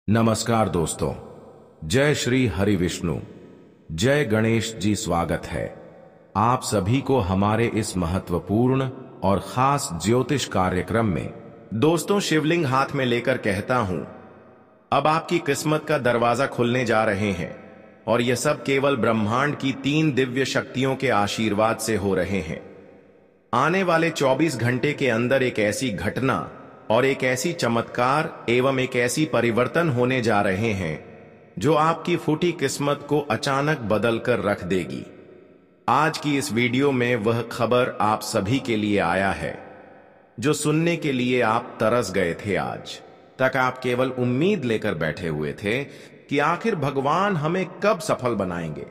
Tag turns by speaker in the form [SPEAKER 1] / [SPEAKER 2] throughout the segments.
[SPEAKER 1] नमस्कार दोस्तों, जय श्री हरि विष्णु, जय गणेश जी। स्वागत है आप सभी को हमारे इस महत्वपूर्ण और खास ज्योतिष कार्यक्रम में। दोस्तों, शिवलिंग हाथ में लेकर कहता हूं, अब आपकी किस्मत का दरवाजा खुलने जा रहे हैं और यह सब केवल ब्रह्मांड की 3 दिव्य शक्तियों के आशीर्वाद से हो रहे हैं। आने वाले 24 घंटे के अंदर एक ऐसी घटना और एक ऐसी चमत्कार एवं एक ऐसी परिवर्तन होने जा रहे हैं जो आपकी फूटी किस्मत को अचानक बदल कर रख देगी। आज की इस वीडियो में वह खबर आप सभी के लिए आया है जो सुनने के लिए आप तरस गए थे। आज तक आप केवल उम्मीद लेकर बैठे हुए थे कि आखिर भगवान हमें कब सफल बनाएंगे,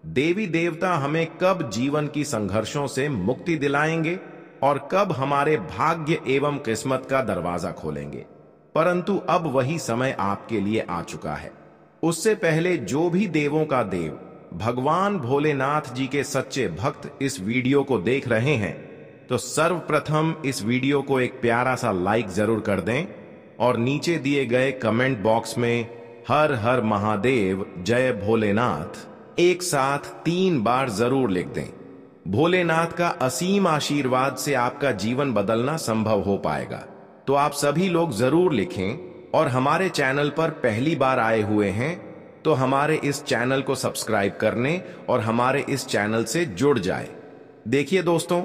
[SPEAKER 1] देवी देवता हमें कब जीवन की संघर्षों से मुक्ति दिलाएंगे और कब हमारे भाग्य एवं किस्मत का दरवाजा खोलेंगे। परंतु अब वही समय आपके लिए आ चुका है। उससे पहले जो भी देवों का देव भगवान भोलेनाथ जी के सच्चे भक्त इस वीडियो को देख रहे हैं तो सर्वप्रथम इस वीडियो को एक प्यारा सा लाइक जरूर कर दें और नीचे दिए गए कमेंट बॉक्स में हर हर महादेव जय भोलेनाथ एक साथ 3 बार जरूर लिख दें। भोलेनाथ का असीम आशीर्वाद से आपका जीवन बदलना संभव हो पाएगा। तो आप सभी लोग जरूर लिखें और हमारे चैनल पर पहली बार आए हुए हैं तो हमारे इस चैनल को सब्सक्राइब करने और हमारे इस चैनल से जुड़ जाए। देखिए दोस्तों,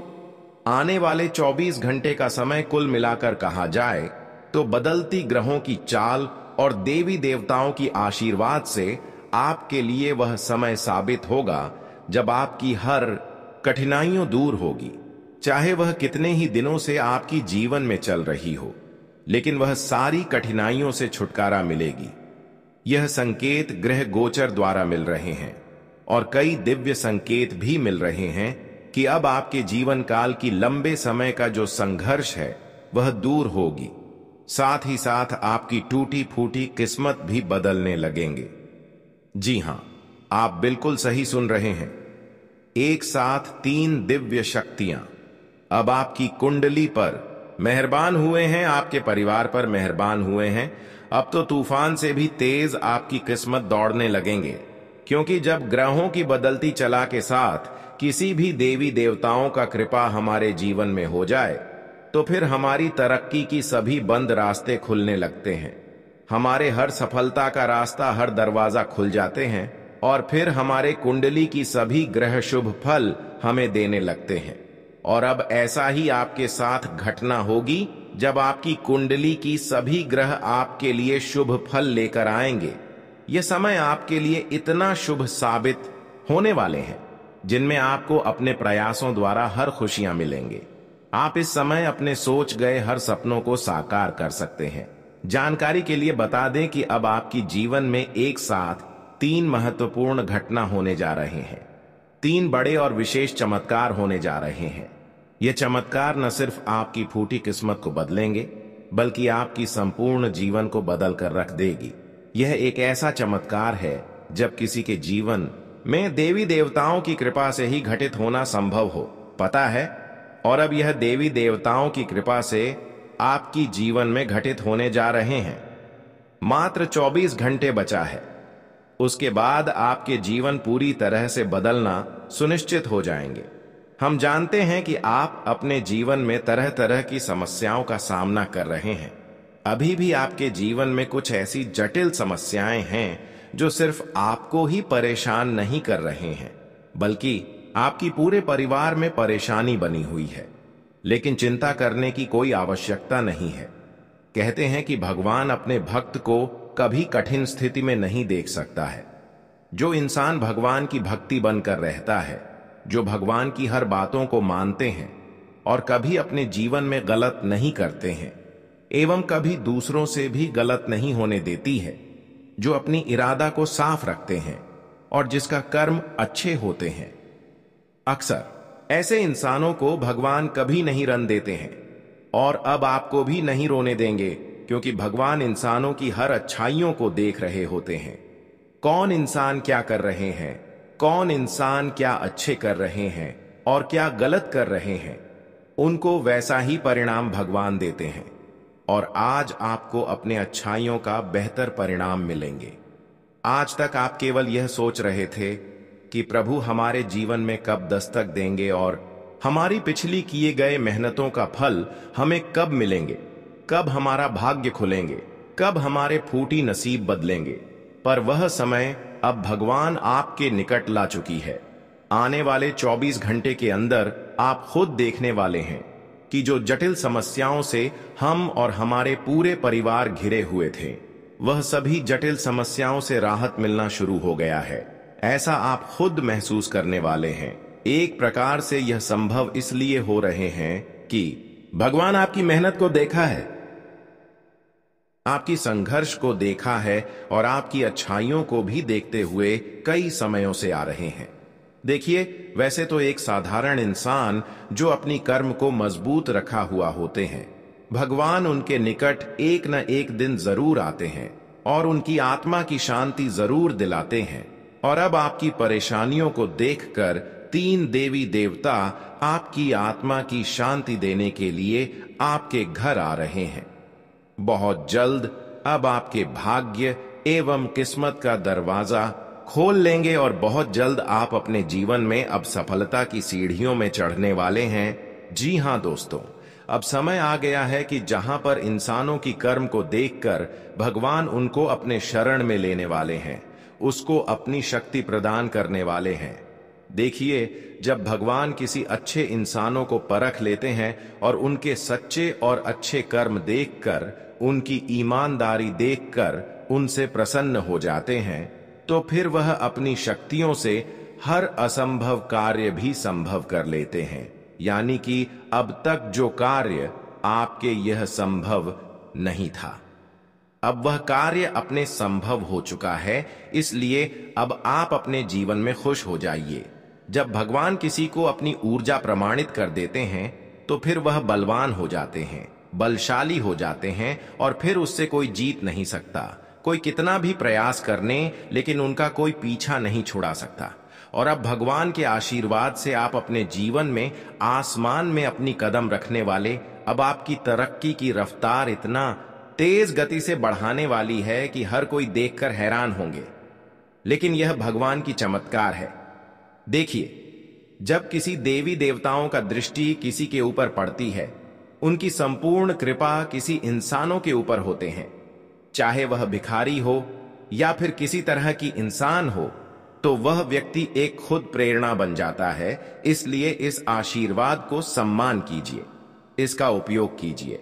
[SPEAKER 1] आने वाले 24 घंटे का समय कुल मिलाकर कहा जाए तो बदलती ग्रहों की चाल और देवी देवताओं की आशीर्वाद से आपके लिए वह समय साबित होगा जब आपकी हर कठिनाइयों दूर होगी। चाहे वह कितने ही दिनों से आपकी जीवन में चल रही हो, लेकिन वह सारी कठिनाइयों से छुटकारा मिलेगी। यह संकेत ग्रह गोचर द्वारा मिल रहे हैं और कई दिव्य संकेत भी मिल रहे हैं कि अब आपके जीवन काल की लंबे समय का जो संघर्ष है वह दूर होगी। साथ ही साथ आपकी टूटी फूटी किस्मत भी बदलने लगेंगे। जी हां, आप बिल्कुल सही सुन रहे हैं। एक साथ 3 दिव्य शक्तियां अब आपकी कुंडली पर मेहरबान हुए हैं, आपके परिवार पर मेहरबान हुए हैं। अब तो तूफान से भी तेज आपकी किस्मत दौड़ने लगेंगे, क्योंकि जब ग्रहों की बदलती चला के साथ किसी भी देवी देवताओं का कृपा हमारे जीवन में हो जाए तो फिर हमारी तरक्की की सभी बंद रास्ते खुलने लगते हैं। हमारे हर सफलता का रास्ता, हर दरवाजा खुल जाते हैं और फिर हमारे कुंडली की सभी ग्रह शुभ फल हमें देने लगते हैं। और अब ऐसा ही आपके साथ घटना होगी जब आपकी कुंडली की सभी ग्रह आपके लिए शुभ फल लेकर आएंगे। यह समय आपके लिए इतना शुभ साबित होने वाले हैं जिनमें आपको अपने प्रयासों द्वारा हर खुशियां मिलेंगे। आप इस समय अपने सोच गए हर सपनों को साकार कर सकते हैं। जानकारी के लिए बता दें कि अब आपकी जीवन में एक साथ 3 महत्वपूर्ण घटना होने जा रहे हैं। 3 बड़े और विशेष चमत्कार होने जा रहे हैं। ये चमत्कार न सिर्फ आपकी फूटी किस्मत को बदलेंगे बल्कि आपकी संपूर्ण जीवन को बदल कर रख देगी। यह एक ऐसा चमत्कार है जब किसी के जीवन में देवी देवताओं की कृपा से ही घटित होना संभव हो, पता है। और अब यह देवी देवताओं की कृपा से आपकी जीवन में घटित होने जा रहे हैं। मात्र 24 घंटे बचा है, उसके बाद आपके जीवन पूरी तरह से बदलना सुनिश्चित हो जाएंगे। हम जानते हैं कि आप अपने जीवन में तरह तरह की समस्याओं का सामना कर रहे हैं। अभी भी आपके जीवन में कुछ ऐसी जटिल समस्याएं हैं जो सिर्फ आपको ही परेशान नहीं कर रहे हैं बल्कि आपकी पूरे परिवार में परेशानी बनी हुई है। लेकिन चिंता करने की कोई आवश्यकता नहीं है। कहते हैं कि भगवान अपने भक्त को कभी कठिन स्थिति में नहीं देख सकता है। जो इंसान भगवान की भक्ति बनकर रहता है, जो भगवान की हर बातों को मानते हैं और कभी अपने जीवन में गलत नहीं करते हैं एवं कभी दूसरों से भी गलत नहीं होने देती है, जो अपनी इरादा को साफ रखते हैं और जिसका कर्म अच्छे होते हैं, अक्सर ऐसे इंसानों को भगवान कभी नहीं रन देते हैं और अब आपको भी नहीं रोने देंगे, क्योंकि भगवान इंसानों की हर अच्छाइयों को देख रहे होते हैं। कौन इंसान क्या कर रहे हैं, कौन इंसान क्या अच्छे कर रहे हैं और क्या गलत कर रहे हैं, उनको वैसा ही परिणाम भगवान देते हैं। और आज आपको अपने अच्छाइयों का बेहतर परिणाम मिलेंगे। आज तक आप केवल यह सोच रहे थे कि प्रभु हमारे जीवन में कब दस्तक देंगे और हमारी पिछली किए गए मेहनतों का फल हमें कब मिलेंगे, कब हमारा भाग्य खुलेंगे, कब हमारे फूटी नसीब बदलेंगे। पर वह समय अब भगवान आपके निकट ला चुकी है। आने वाले 24 घंटे के अंदर आप खुद देखने वाले हैं कि जो जटिल समस्याओं से हम और हमारे पूरे परिवार घिरे हुए थे, वह सभी जटिल समस्याओं से राहत मिलना शुरू हो गया है। ऐसा आप खुद महसूस करने वाले हैं। एक प्रकार से यह संभव इसलिए हो रहे हैं कि भगवान आपकी मेहनत को देखा है, आपकी संघर्ष को देखा है और आपकी अच्छाइयों को भी देखते हुए कई समयों से आ रहे हैं। देखिए, वैसे तो एक साधारण इंसान जो अपनी कर्म को मजबूत रखा हुआ होते हैं, भगवान उनके निकट एक न एक दिन जरूर आते हैं और उनकी आत्मा की शांति जरूर दिलाते हैं। और अब आपकी परेशानियों को देखकर 3 देवी देवता आपकी आत्मा की शांति देने के लिए आपके घर आ रहे हैं। बहुत जल्द अब आपके भाग्य एवं किस्मत का दरवाजा खोल लेंगे और बहुत जल्द आप अपने जीवन में अब सफलता की सीढ़ियों में चढ़ने वाले हैं। जी हां दोस्तों, अब समय आ गया है कि जहां पर इंसानों की कर्म को देखकर भगवान उनको अपने शरण में लेने वाले हैं, उसको अपनी शक्ति प्रदान करने वाले हैं। देखिए, जब भगवान किसी अच्छे इंसानों को परख लेते हैं और उनके सच्चे और अच्छे कर्म देखकर, उनकी ईमानदारी देखकर उनसे प्रसन्न हो जाते हैं, तो फिर वह अपनी शक्तियों से हर असंभव कार्य भी संभव कर लेते हैं। यानी कि अब तक जो कार्य आपके यह संभव नहीं था, अब वह कार्य अपने संभव हो चुका है। इसलिए अब आप अपने जीवन में खुश हो जाइए। जब भगवान किसी को अपनी ऊर्जा प्रमाणित कर देते हैं, तो फिर वह बलवान हो जाते हैं, बलशाली हो जाते हैं और फिर उससे कोई जीत नहीं सकता। कोई कितना भी प्रयास करने, लेकिन उनका कोई पीछा नहीं छुड़ा सकता। और अब भगवान के आशीर्वाद से आप अपने जीवन में आसमान में अपनी कदम रखने वाले। अब आपकी तरक्की की रफ्तार इतना तेज गति से बढ़ाने वाली है कि हर कोई देखकर हैरान होंगे। लेकिन यह भगवान की चमत्कार है। देखिए, जब किसी देवी देवताओं का दृष्टि किसी के ऊपर पड़ती है, उनकी संपूर्ण कृपा किसी इंसानों के ऊपर होते हैं, चाहे वह भिखारी हो या फिर किसी तरह की इंसान हो, तो वह व्यक्ति एक खुद प्रेरणा बन जाता है। इसलिए इस आशीर्वाद को सम्मान कीजिए, इसका उपयोग कीजिए।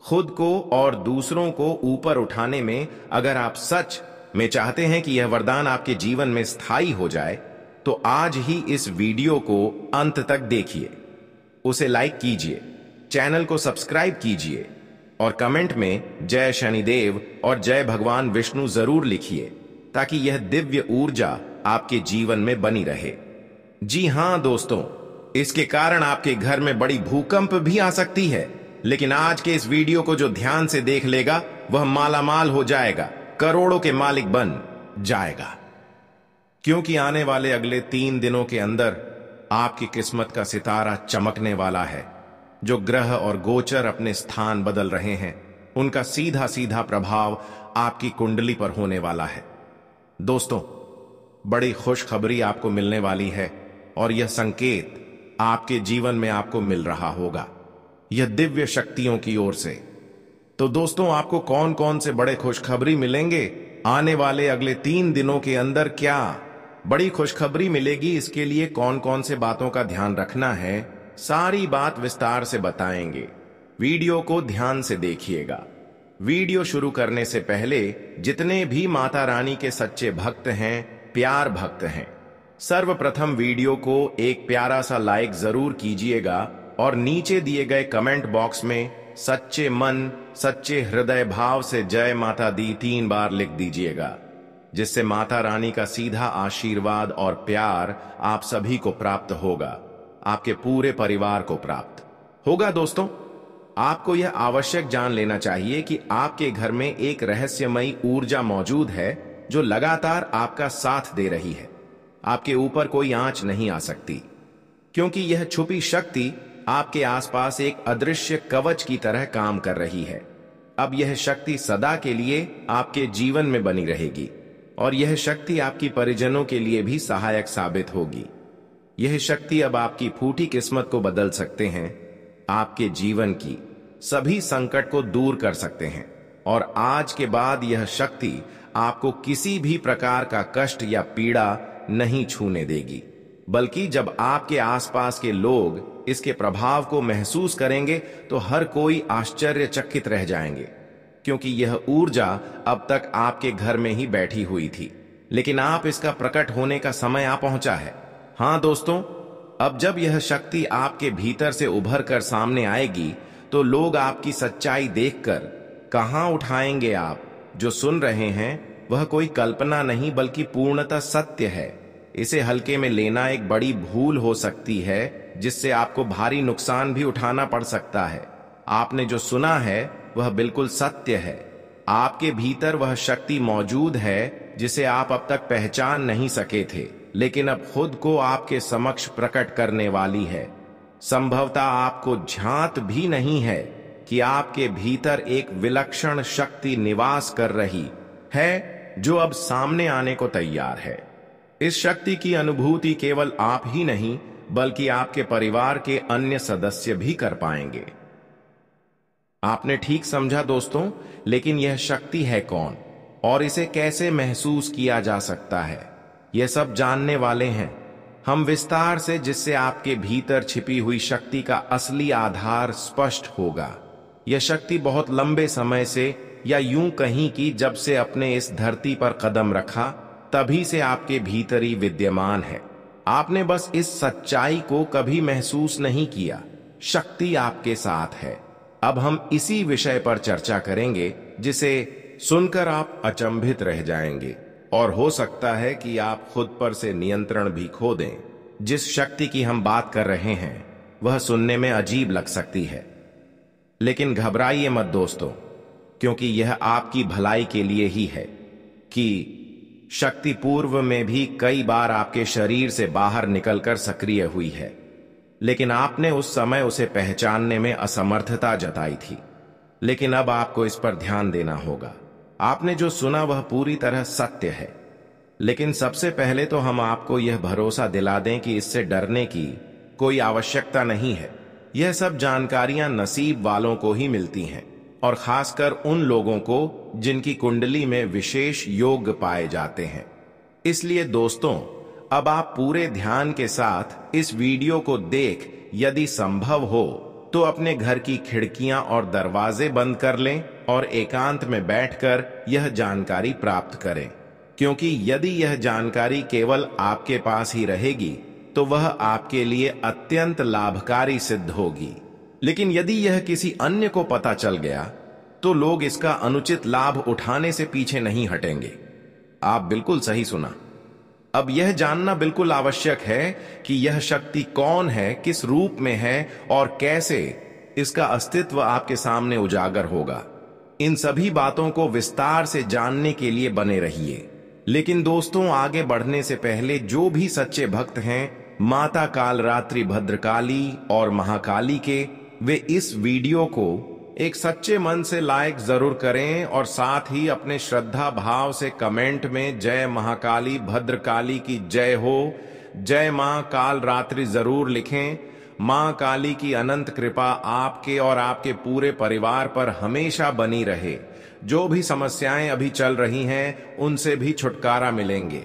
[SPEAKER 1] खुद को और दूसरों को ऊपर उठाने में अगर आप सच में चाहते हैं कि यह वरदान आपके जीवन में स्थायी हो जाए, तो आज ही इस वीडियो को अंत तक देखिए, उसे लाइक कीजिए, चैनल को सब्सक्राइब कीजिए और कमेंट में जय शनिदेव और जय भगवान विष्णु जरूर लिखिए, ताकि यह दिव्य ऊर्जा आपके जीवन में बनी रहे। जी हां दोस्तों, इसके कारण आपके घर में बड़ी भूकंप भी आ सकती है, लेकिन आज के इस वीडियो को जो ध्यान से देख लेगा, वह मालामाल हो जाएगा, करोड़ों के मालिक बन जाएगा। क्योंकि आने वाले अगले 3 दिनों के अंदर आपकी किस्मत का सितारा चमकने वाला है। जो ग्रह और गोचर अपने स्थान बदल रहे हैं, उनका सीधा सीधा प्रभाव आपकी कुंडली पर होने वाला है। दोस्तों, बड़ी खुशखबरी आपको मिलने वाली है और यह संकेत आपके जीवन में आपको मिल रहा होगा, यह दिव्य शक्तियों की ओर से। तो दोस्तों, आपको कौन कौन से बड़े खुशखबरी मिलेंगे आने वाले अगले 3 दिनों के अंदर, क्या बड़ी खुशखबरी मिलेगी, इसके लिए कौन कौन से बातों का ध्यान रखना है, सारी बात विस्तार से बताएंगे। वीडियो को ध्यान से देखिएगा। वीडियो शुरू करने से पहले जितने भी माता रानी के सच्चे भक्त हैं, प्यार भक्त हैं, सर्वप्रथम वीडियो को एक प्यारा सा लाइक जरूर कीजिएगा और नीचे दिए गए कमेंट बॉक्स में सच्चे मन सच्चे हृदय भाव से जय माता दी 3 बार लिख दीजिएगा, जिससे माता रानी का सीधा आशीर्वाद और प्यार आप सभी को प्राप्त होगा, आपके पूरे परिवार को प्राप्त होगा। दोस्तों, आपको यह आवश्यक जान लेना चाहिए कि आपके घर में एक रहस्यमयी ऊर्जा मौजूद है जो लगातार आपका साथ दे रही है। आपके ऊपर कोई आंच नहीं आ सकती, क्योंकि यह छुपी शक्ति आपके आसपास एक अदृश्य कवच की तरह काम कर रही है। अब यह शक्ति सदा के लिए आपके जीवन में बनी रहेगी और यह शक्ति आपकी परिजनों के लिए भी सहायक साबित होगी। यह शक्ति अब आपकी फूटी किस्मत को बदल सकते हैं, आपके जीवन की सभी संकट को दूर कर सकते हैं और आज के बाद यह शक्ति आपको किसी भी प्रकार का कष्ट या पीड़ा नहीं छूने देगी, बल्कि जब आपके आसपास के लोग इसके प्रभाव को महसूस करेंगे तो हर कोई आश्चर्यचकित रह जाएंगे, क्योंकि यह ऊर्जा अब तक आपके घर में ही बैठी हुई थी, लेकिन आप इसका प्रकट होने का समय आ पहुंचा है। हाँ दोस्तों, अब जब यह शक्ति आपके भीतर से उभर कर सामने आएगी तो लोग आपकी सच्चाई देखकर कहां उठाएंगे। आप जो सुन रहे हैं वह कोई कल्पना नहीं बल्कि पूर्णतः सत्य है। इसे हल्के में लेना एक बड़ी भूल हो सकती है, जिससे आपको भारी नुकसान भी उठाना पड़ सकता है। आपने जो सुना है वह बिल्कुल सत्य है। आपके भीतर वह शक्ति मौजूद है जिसे आप अब तक पहचान नहीं सके थे, लेकिन अब खुद को आपके समक्ष प्रकट करने वाली है। संभवतः आपको झांत भी नहीं है कि आपके भीतर एक विलक्षण शक्ति निवास कर रही है जो अब सामने आने को तैयार है। इस शक्ति की अनुभूति केवल आप ही नहीं बल्कि आपके परिवार के अन्य सदस्य भी कर पाएंगे। आपने ठीक समझा दोस्तों, लेकिन यह शक्ति है कौन और इसे कैसे महसूस किया जा सकता है, यह सब जानने वाले हैं हम विस्तार से, जिससे आपके भीतर छिपी हुई शक्ति का असली आधार स्पष्ट होगा। यह शक्ति बहुत लंबे समय से, या यूं कहीं कि जब से अपने इस धरती पर कदम रखा तभी से आपके भीतर ही विद्यमान है। आपने बस इस सच्चाई को कभी महसूस नहीं किया। शक्ति आपके साथ है। अब हम इसी विषय पर चर्चा करेंगे जिसे सुनकर आप अचंभित रह जाएंगे और हो सकता है कि आप खुद पर से नियंत्रण भी खो दें। जिस शक्ति की हम बात कर रहे हैं वह सुनने में अजीब लग सकती है, लेकिन घबराइए मत दोस्तों, क्योंकि यह आपकी भलाई के लिए ही है कि शक्ति पूर्व में भी कई बार आपके शरीर से बाहर निकलकर सक्रिय हुई है, लेकिन आपने उस समय उसे पहचानने में असमर्थता जताई थी। लेकिन अब आपको इस पर ध्यान देना होगा। आपने जो सुना वह पूरी तरह सत्य है, लेकिन सबसे पहले तो हम आपको यह भरोसा दिला दें कि इससे डरने की कोई आवश्यकता नहीं है। यह सब जानकारियां नसीब वालों को ही मिलती हैं, और खासकर उन लोगों को जिनकी कुंडली में विशेष योग पाए जाते हैं। इसलिए दोस्तों, अब आप पूरे ध्यान के साथ इस वीडियो को देख, यदि संभव हो तो अपने घर की खिड़कियां और दरवाजे बंद कर लें और एकांत में बैठकर यह जानकारी प्राप्त करें, क्योंकि यदि यह जानकारी केवल आपके पास ही रहेगी तो वह आपके लिए अत्यंत लाभकारी सिद्ध होगी। लेकिन यदि यह किसी अन्य को पता चल गया तो लोग इसका अनुचित लाभ उठाने से पीछे नहीं हटेंगे। आप बिल्कुल सही सुना। अब यह जानना बिल्कुल आवश्यक है कि यह शक्ति कौन है, किस रूप में है और कैसे इसका अस्तित्व आपके सामने उजागर होगा। इन सभी बातों को विस्तार से जानने के लिए बने रहिए। लेकिन दोस्तों, आगे बढ़ने से पहले जो भी सच्चे भक्त हैं माता कालरात्रि भद्रकाली और महाकाली के, वे इस वीडियो को एक सच्चे मन से लाइक जरूर करें और साथ ही अपने श्रद्धा भाव से कमेंट में जय महाकाली भद्रकाली की जय हो, जय मां कालरात्रि जरूर लिखें। मां काली की अनंत कृपा आपके और आपके पूरे परिवार पर हमेशा बनी रहे। जो भी समस्याएं अभी चल रही हैं उनसे भी छुटकारा मिलेंगे।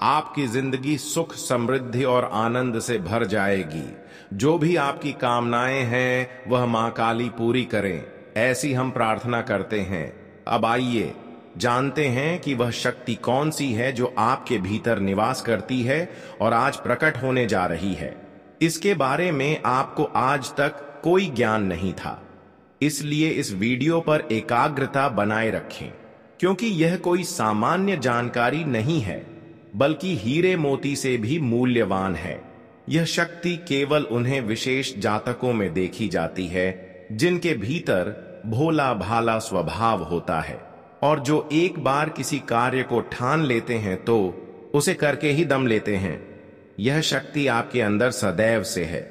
[SPEAKER 1] आपकी जिंदगी सुख, समृद्धि और आनंद से भर जाएगी। जो भी आपकी कामनाएं हैं वह मां काली पूरी करें, ऐसी हम प्रार्थना करते हैं। अब आइए जानते हैं कि वह शक्ति कौन सी है जो आपके भीतर निवास करती है और आज प्रकट होने जा रही है। इसके बारे में आपको आज तक कोई ज्ञान नहीं था, इसलिए इस वीडियो पर एकाग्रता बनाए रखें, क्योंकि यह कोई सामान्य जानकारी नहीं है बल्कि हीरे मोती से भी मूल्यवान है। यह शक्ति केवल उन्हें विशेष जातकों में देखी जाती है जिनके भीतर भोला भाला स्वभाव होता है और जो एक बार किसी कार्य को ठान लेते हैं तो उसे करके ही दम लेते हैं। यह शक्ति आपके अंदर सदैव से है।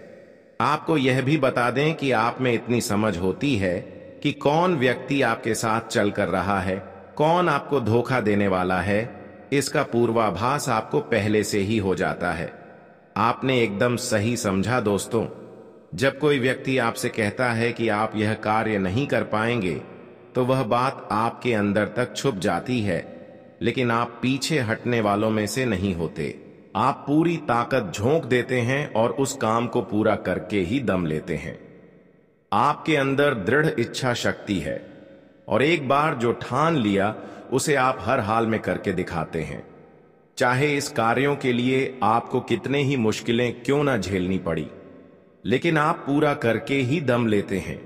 [SPEAKER 1] आपको यह भी बता दें कि आप में इतनी समझ होती है कि कौन व्यक्ति आपके साथ चल कर रहा है, कौन आपको धोखा देने वाला है, इसका पूर्वाभास आपको पहले से ही हो जाता है। आपने एकदम सही समझा दोस्तों। जब कोई व्यक्ति आपसे कहता है कि आप यह कार्य नहीं कर पाएंगे, तो वह बात आपके अंदर तक छुप जाती है, लेकिन आप पीछे हटने वालों में से नहीं होते। आप पूरी ताकत झोंक देते हैं और उस काम को पूरा करके ही दम लेते हैं। आपके अंदर दृढ़ इच्छा शक्ति है और एक बार जो ठान लिया उसे आप हर हाल में करके दिखाते हैं, चाहे इस कार्यों के लिए आपको कितने ही मुश्किलें क्यों ना झेलनी पड़ी, लेकिन आप पूरा करके ही दम लेते हैं।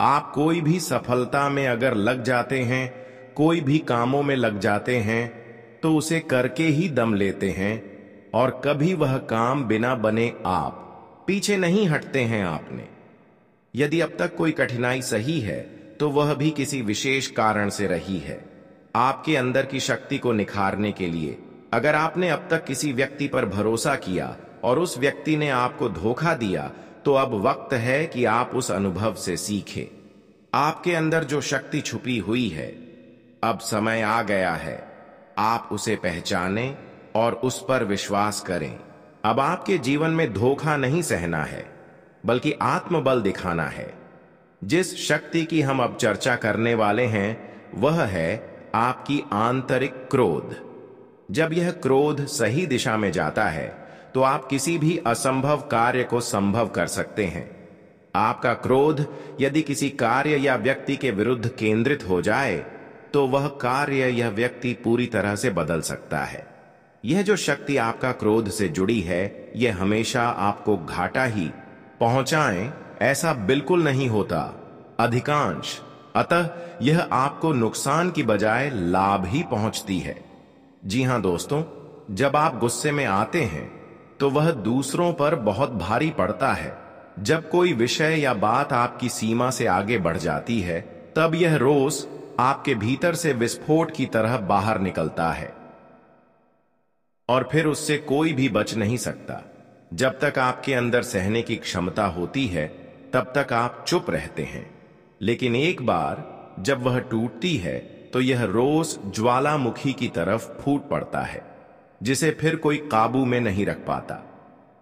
[SPEAKER 1] आप कोई भी सफलता में अगर लग जाते हैं, कोई भी कामों में लग जाते हैं, तो उसे करके ही दम लेते हैं और कभी वह काम बिना बने आप पीछे नहीं हटते हैं। आपने यदि अब तक कोई कठिनाई सही है तो वह भी किसी विशेष कारण से रही है। आपके अंदर की शक्ति को निखारने के लिए अगर आपने अब तक किसी व्यक्ति पर भरोसा किया और उस व्यक्ति ने आपको धोखा दिया, तो अब वक्त है कि आप उस अनुभव से सीखें। आपके अंदर जो शक्ति छुपी हुई है, अब समय आ गया है आप उसे पहचानें और उस पर विश्वास करें। अब आपके जीवन में धोखा नहीं सहना है, बल्कि आत्मबल दिखाना है। जिस शक्ति की हम अब चर्चा करने वाले हैं, वह है आपकी आंतरिक क्रोध। जब यह क्रोध सही दिशा में जाता है, तो आप किसी भी असंभव कार्य को संभव कर सकते हैं। आपका क्रोध यदि किसी कार्य या व्यक्ति के विरुद्ध केंद्रित हो जाए, तो वह कार्य या व्यक्ति पूरी तरह से बदल सकता है। यह जो शक्ति आपका क्रोध से जुड़ी है, यह हमेशा आपको घाटा ही पहुंचाए ऐसा बिल्कुल नहीं होता, अधिकांश। अतः यह आपको नुकसान की बजाय लाभ ही पहुंचती है। जी हां दोस्तों, जब आप गुस्से में आते हैं तो वह दूसरों पर बहुत भारी पड़ता है। जब कोई विषय या बात आपकी सीमा से आगे बढ़ जाती है, तब यह रोष आपके भीतर से विस्फोट की तरह बाहर निकलता है और फिर उससे कोई भी बच नहीं सकता। जब तक आपके अंदर सहने की क्षमता होती है, तब तक आप चुप रहते हैं, लेकिन एक बार जब वह टूटती है, तो यह रोष ज्वालामुखी की तरफ फूट पड़ता है, जिसे फिर कोई काबू में नहीं रख पाता।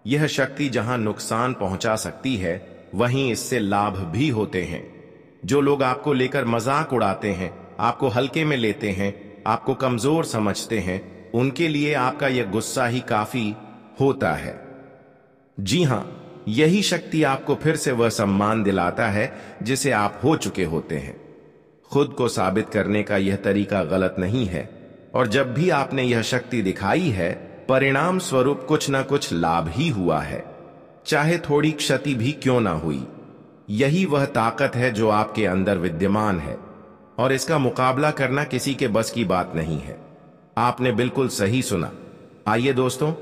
[SPEAKER 1] यह शक्ति जहां नुकसान पहुंचा सकती है, वहीं इससे लाभ भी होते हैं। जो लोग आपको लेकर मजाक उड़ाते हैं, आपको हल्के में लेते हैं, आपको कमजोर समझते हैं, उनके लिए आपका यह गुस्सा ही काफी होता है। जी हां, यही शक्ति आपको फिर से वह सम्मान दिलाता है जिसे आप हो चुके होते हैं। खुद को साबित करने का यह तरीका गलत नहीं है, और जब भी आपने यह शक्ति दिखाई है, परिणाम स्वरूप कुछ ना कुछ लाभ ही हुआ है, चाहे थोड़ी क्षति भी क्यों ना हुई। यही वह ताकत है जो आपके अंदर विद्यमान है, और इसका मुकाबला करना किसी के बस की बात नहीं है। आपने बिल्कुल सही सुना। आइए दोस्तों,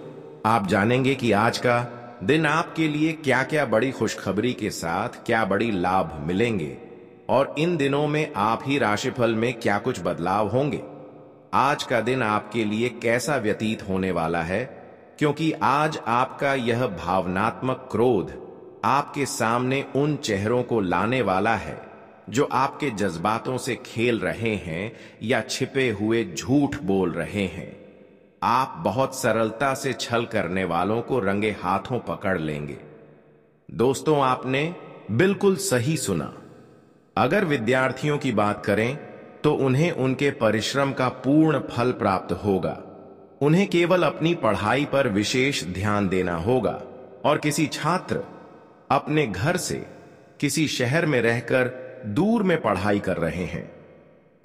[SPEAKER 1] आप जानेंगे कि आज का दिन आपके लिए क्या क्या बड़ी खुशखबरी के साथ क्या बड़ी लाभ मिलेंगे, और इन दिनों में आप ही राशिफल में क्या कुछ बदलाव होंगे। आज का दिन आपके लिए कैसा व्यतीत होने वाला है, क्योंकि आज आपका यह भावनात्मक क्रोध आपके सामने उन चेहरों को लाने वाला है जो आपके जज्बातों से खेल रहे हैं या छिपे हुए झूठ बोल रहे हैं। आप बहुत सरलता से छल करने वालों को रंगे हाथों पकड़ लेंगे। दोस्तों, आपने बिल्कुल सही सुना। अगर विद्यार्थियों की बात करें तो उन्हें उनके परिश्रम का पूर्ण फल प्राप्त होगा। उन्हें केवल अपनी पढ़ाई पर विशेष ध्यान देना होगा, और किसी छात्र अपने घर से किसी शहर में रहकर दूर में पढ़ाई कर रहे हैं,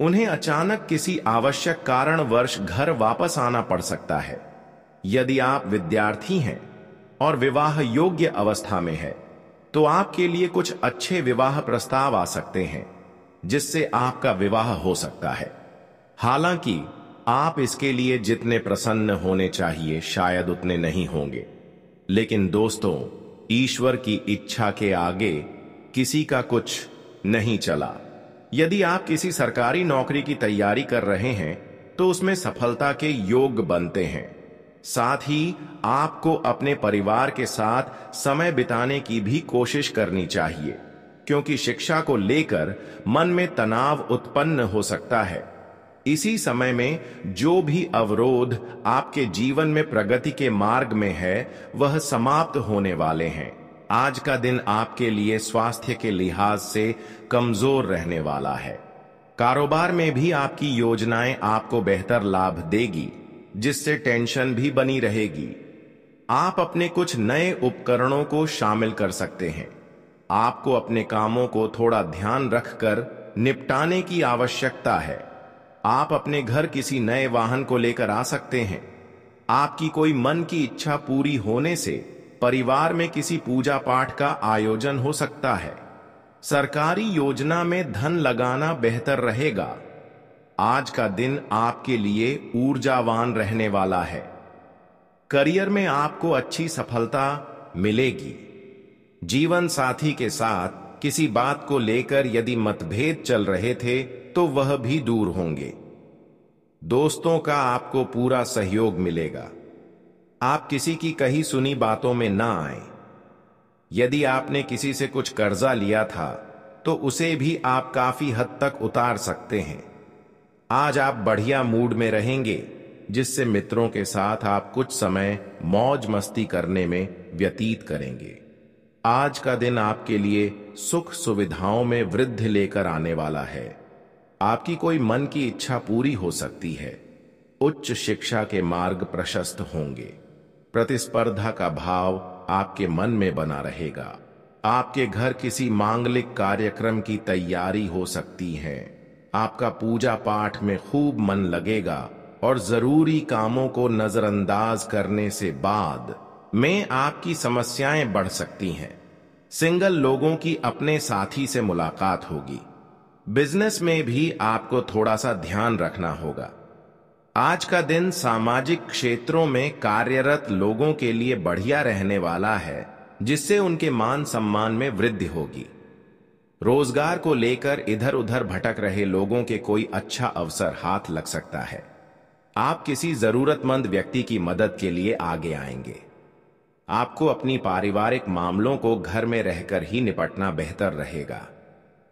[SPEAKER 1] उन्हें अचानक किसी आवश्यक कारणवश घर वापस आना पड़ सकता है। यदि आप विद्यार्थी हैं और विवाह योग्य अवस्था में है, तो आपके लिए कुछ अच्छे विवाह प्रस्ताव आ सकते हैं, जिससे आपका विवाह हो सकता है। हालांकि आप इसके लिए जितने प्रसन्न होने चाहिए शायद उतने नहीं होंगे, लेकिन दोस्तों, ईश्वर की इच्छा के आगे किसी का कुछ नहीं चला। यदि आप किसी सरकारी नौकरी की तैयारी कर रहे हैं, तो उसमें सफलता के योग बनते हैं। साथ ही आपको अपने परिवार के साथ समय बिताने की भी कोशिश करनी चाहिए। क्योंकि शिक्षा को लेकर मन में तनाव उत्पन्न हो सकता है। इसी समय में जो भी अवरोध आपके जीवन में प्रगति के मार्ग में है वह समाप्त होने वाले हैं। आज का दिन आपके लिए स्वास्थ्य के लिहाज से कमजोर रहने वाला है। कारोबार में भी आपकी योजनाएं आपको बेहतर लाभ देगी, जिससे टेंशन भी बनी रहेगी। आप अपने कुछ नए उपकरणों को शामिल कर सकते हैं। आपको अपने कामों को थोड़ा ध्यान रखकर निपटाने की आवश्यकता है। आप अपने घर किसी नए वाहन को लेकर आ सकते हैं। आपकी कोई मन की इच्छा पूरी होने से परिवार में किसी पूजा पाठ का आयोजन हो सकता है। सरकारी योजना में धन लगाना बेहतर रहेगा। आज का दिन आपके लिए ऊर्जावान रहने वाला है। करियर में आपको अच्छी सफलता मिलेगी। जीवन साथी के साथ किसी बात को लेकर यदि मतभेद चल रहे थे तो वह भी दूर होंगे। दोस्तों का आपको पूरा सहयोग मिलेगा। आप किसी की कही सुनी बातों में ना आए। यदि आपने किसी से कुछ कर्जा लिया था तो उसे भी आप काफी हद तक उतार सकते हैं। आज आप बढ़िया मूड में रहेंगे, जिससे मित्रों के साथ आप कुछ समय मौज मस्ती करने में व्यतीत करेंगे। आज का दिन आपके लिए सुख सुविधाओं में वृद्धि लेकर आने वाला है। आपकी कोई मन की इच्छा पूरी हो सकती है। उच्च शिक्षा के मार्ग प्रशस्त होंगे। प्रतिस्पर्धा का भाव आपके मन में बना रहेगा। आपके घर किसी मांगलिक कार्यक्रम की तैयारी हो सकती है। आपका पूजा पाठ में खूब मन लगेगा और जरूरी कामों को नजरअंदाज करने से बाद में आपकी समस्याएं बढ़ सकती हैं। सिंगल लोगों की अपने साथी से मुलाकात होगी। बिजनेस में भी आपको थोड़ा सा ध्यान रखना होगा। आज का दिन सामाजिक क्षेत्रों में कार्यरत लोगों के लिए बढ़िया रहने वाला है, जिससे उनके मान सम्मान में वृद्धि होगी। रोजगार को लेकर इधर उधर भटक रहे लोगों के कोई अच्छा अवसर हाथ लग सकता है। आप किसी जरूरतमंद व्यक्ति की मदद के लिए आगे आएंगे। आपको अपनी पारिवारिक मामलों को घर में रहकर ही निपटना बेहतर रहेगा।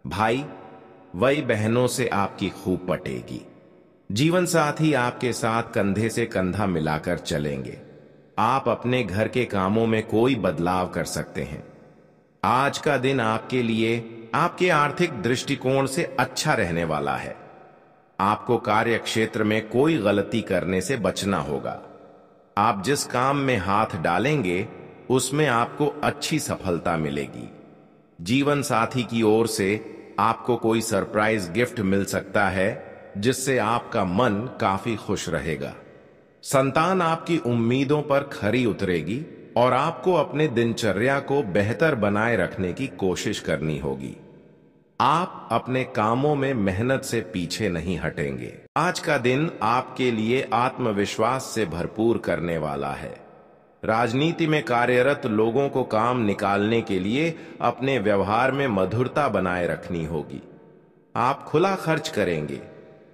[SPEAKER 1] भाई वही बहनों से आपकी खूब पटेगी। जीवन साथी आपके साथ कंधे से कंधा मिलाकर चलेंगे। आप अपने घर के कामों में कोई बदलाव कर सकते हैं। आज का दिन आपके लिए आपके आर्थिक दृष्टिकोण से अच्छा रहने वाला है। आपको कार्य क्षेत्र में कोई गलती करने से बचना होगा। आप जिस काम में हाथ डालेंगे उसमें आपको अच्छी सफलता मिलेगी। जीवन साथी की ओर से आपको कोई सरप्राइज गिफ्ट मिल सकता है, जिससे आपका मन काफी खुश रहेगा। संतान आपकी उम्मीदों पर खरी उतरेगी और आपको अपने दिनचर्या को बेहतर बनाए रखने की कोशिश करनी होगी। आप अपने कामों में मेहनत से पीछे नहीं हटेंगे। आज का दिन आपके लिए आत्मविश्वास से भरपूर करने वाला है। राजनीति में कार्यरत लोगों को काम निकालने के लिए अपने व्यवहार में मधुरता बनाए रखनी होगी। आप खुला खर्च करेंगे,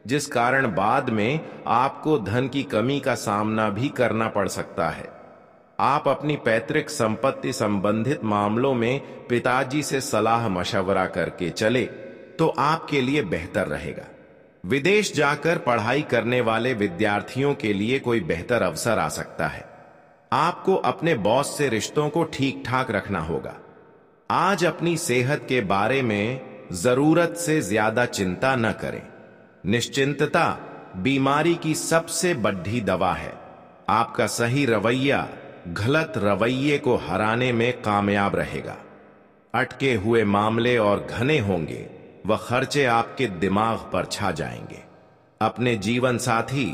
[SPEAKER 1] जिस कारण बाद में आपको धन की कमी का सामना भी करना पड़ सकता है। आप अपनी पैतृक संपत्ति संबंधित मामलों में पिताजी से सलाह मशवरा करके चले तो आपके लिए बेहतर रहेगा। विदेश जाकर पढ़ाई करने वाले विद्यार्थियों के लिए कोई बेहतर अवसर आ सकता है। आपको अपने बॉस से रिश्तों को ठीक ठाक रखना होगा। आज अपनी सेहत के बारे में जरूरत से ज्यादा चिंता न करें। निश्चिंतता बीमारी की सबसे बड़ी दवा है। आपका सही रवैया गलत रवैये को हराने में कामयाब रहेगा। अटके हुए मामले और घने होंगे, वह खर्चे आपके दिमाग पर छा जाएंगे। अपने जीवन साथी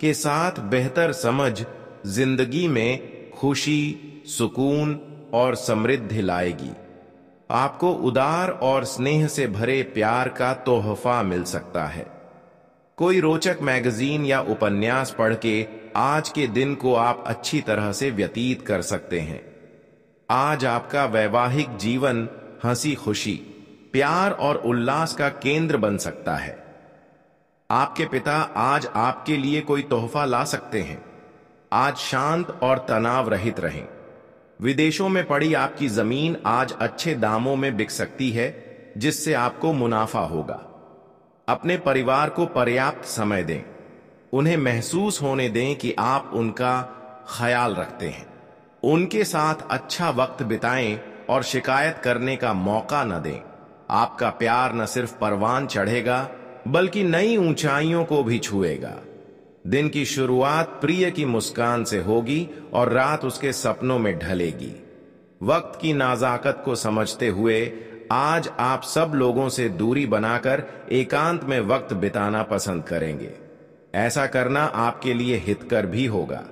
[SPEAKER 1] के साथ बेहतर समझ जिंदगी में खुशी, सुकून और समृद्धि लाएगी। आपको उदार और स्नेह से भरे प्यार का तोहफा मिल सकता है। कोई रोचक मैगजीन या उपन्यास पढ़ के आज के दिन को आप अच्छी तरह से व्यतीत कर सकते हैं। आज आपका वैवाहिक जीवन हंसी खुशी, प्यार और उल्लास का केंद्र बन सकता है। आपके पिता आज आपके लिए कोई तोहफा ला सकते हैं। आज शांत और तनाव रहित रहें। विदेशों में पड़ी आपकी जमीन आज अच्छे दामों में बिक सकती है, जिससे आपको मुनाफा होगा। अपने परिवार को पर्याप्त समय दें। उन्हें महसूस होने दें कि आप उनका ख्याल रखते हैं। उनके साथ अच्छा वक्त बिताएं और शिकायत करने का मौका न दें। आपका प्यार न सिर्फ परवान चढ़ेगा बल्कि नई ऊंचाइयों को भी छुएगा। दिन की शुरुआत प्रिय की मुस्कान से होगी और रात उसके सपनों में ढलेगी। वक्त की नाजाकत को समझते हुए आज आप सब लोगों से दूरी बनाकर एकांत में वक्त बिताना पसंद करेंगे। ऐसा करना आपके लिए हितकर भी होगा।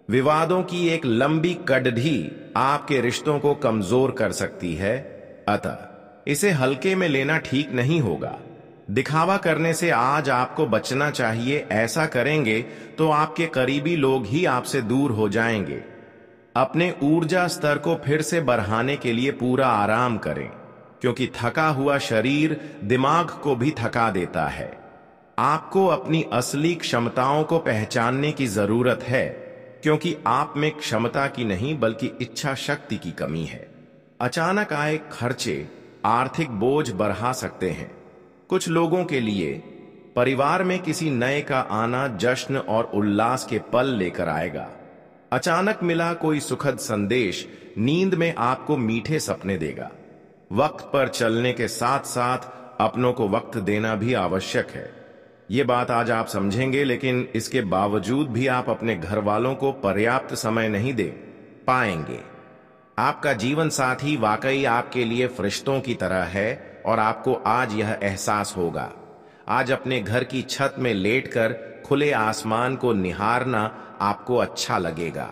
[SPEAKER 1] विवादों की एक लंबी कड़ढ़ी आपके रिश्तों को कमजोर कर सकती है, अतः इसे हल्के में लेना ठीक नहीं होगा। दिखावा करने से आज आपको बचना चाहिए। ऐसा करेंगे तो आपके करीबी लोग ही आपसे दूर हो जाएंगे। अपने ऊर्जा स्तर को फिर से बढ़ाने के लिए पूरा आराम करें, क्योंकि थका हुआ शरीर दिमाग को भी थका देता है। आपको अपनी असली क्षमताओं को पहचानने की जरूरत है, क्योंकि आप में क्षमता की नहीं बल्कि इच्छा शक्ति की कमी है। अचानक आए खर्चे आर्थिक बोझ बढ़ा सकते हैं। कुछ लोगों के लिए परिवार में किसी नए का आना जश्न और उल्लास के पल लेकर आएगा। अचानक मिला कोई सुखद संदेश नींद में आपको मीठे सपने देगा। वक्त पर चलने के साथ साथ अपनों को वक्त देना भी आवश्यक है। ये बात आज आप समझेंगे, लेकिन इसके बावजूद भी आप अपने घर वालों को पर्याप्त समय नहीं दे पाएंगे। आपका जीवन साथी वाकई आपके लिए फरिश्तों की तरह है और आपको आज यह एहसास होगा। आज अपने घर की छत में लेटकर खुले आसमान को निहारना आपको अच्छा लगेगा।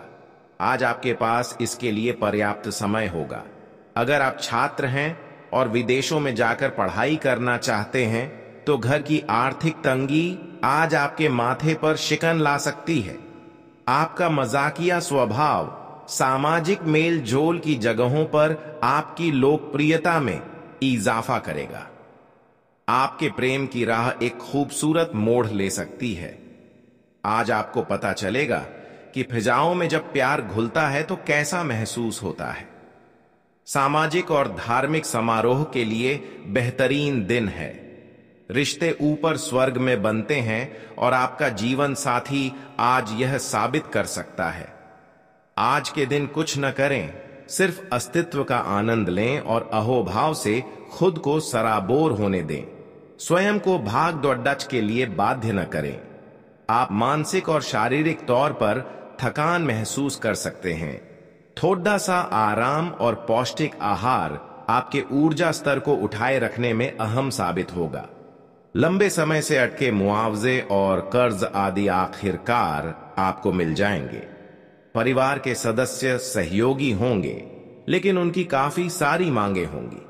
[SPEAKER 1] आज आपके पास इसके लिए पर्याप्त समय होगा। अगर आप छात्र हैं और विदेशों में जाकर पढ़ाई करना चाहते हैं तो घर की आर्थिक तंगी आज आपके माथे पर शिकन ला सकती है। आपका मजाकिया स्वभाव सामाजिक मेल जोल की जगहों पर आपकी लोकप्रियता में इजाफा करेगा। आपके प्रेम की राह एक खूबसूरत मोड़ ले सकती है। आज आपको पता चलेगा कि फिजाओं में जब प्यार घुलता है तो कैसा महसूस होता है। सामाजिक और धार्मिक समारोह के लिए बेहतरीन दिन है। रिश्ते ऊपर स्वर्ग में बनते हैं और आपका जीवन साथी आज यह साबित कर सकता है। आज के दिन कुछ न करें, सिर्फ अस्तित्व का आनंद लें और अहोभाव से खुद को सराबोर होने दें। स्वयं को भाग दौड़ के लिए बाध्य न करें। आप मानसिक और शारीरिक तौर पर थकान महसूस कर सकते हैं। थोड़ा सा आराम और पौष्टिक आहार आपके ऊर्जा स्तर को उठाए रखने में अहम साबित होगा। लंबे समय से अटके मुआवजे और कर्ज आदि आखिरकार आपको मिल जाएंगे। परिवार के सदस्य सहयोगी होंगे, लेकिन उनकी काफी सारी मांगे होंगी।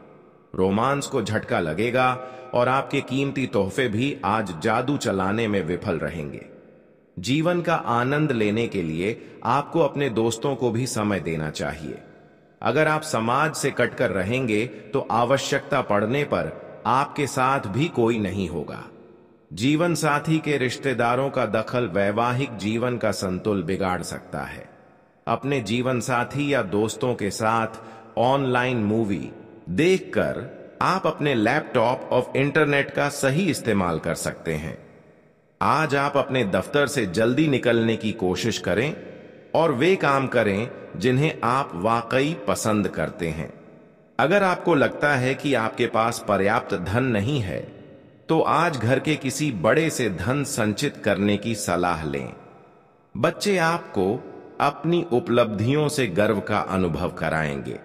[SPEAKER 1] रोमांस को झटका लगेगा और आपके कीमती तोहफे भी आज जादू चलाने में विफल रहेंगे। जीवन का आनंद लेने के लिए आपको अपने दोस्तों को भी समय देना चाहिए। अगर आप समाज से कटकर रहेंगे तो आवश्यकता पड़ने पर आपके साथ भी कोई नहीं होगा। जीवन साथी के रिश्तेदारों का दखल वैवाहिक जीवन का संतुलन बिगाड़ सकता है। अपने जीवन साथी या दोस्तों के साथ ऑनलाइन मूवी देखकर आप अपने लैपटॉप और इंटरनेट का सही इस्तेमाल कर सकते हैं। आज आप अपने दफ्तर से जल्दी निकलने की कोशिश करें और वे काम करें जिन्हें आप वाकई पसंद करते हैं। अगर आपको लगता है कि आपके पास पर्याप्त धन नहीं है तो आज घर के किसी बड़े से धन संचित करने की सलाह लें। बच्चे आपको अपनी उपलब्धियों से गर्व का अनुभव कराएंगे।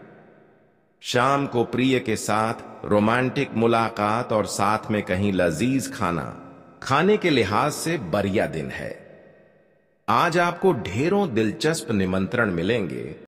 [SPEAKER 1] शाम को प्रिय के साथ रोमांटिक मुलाकात और साथ में कहीं लजीज खाना खाने के लिहाज से बढ़िया दिन है। आज आपको ढेरों दिलचस्प निमंत्रण मिलेंगे।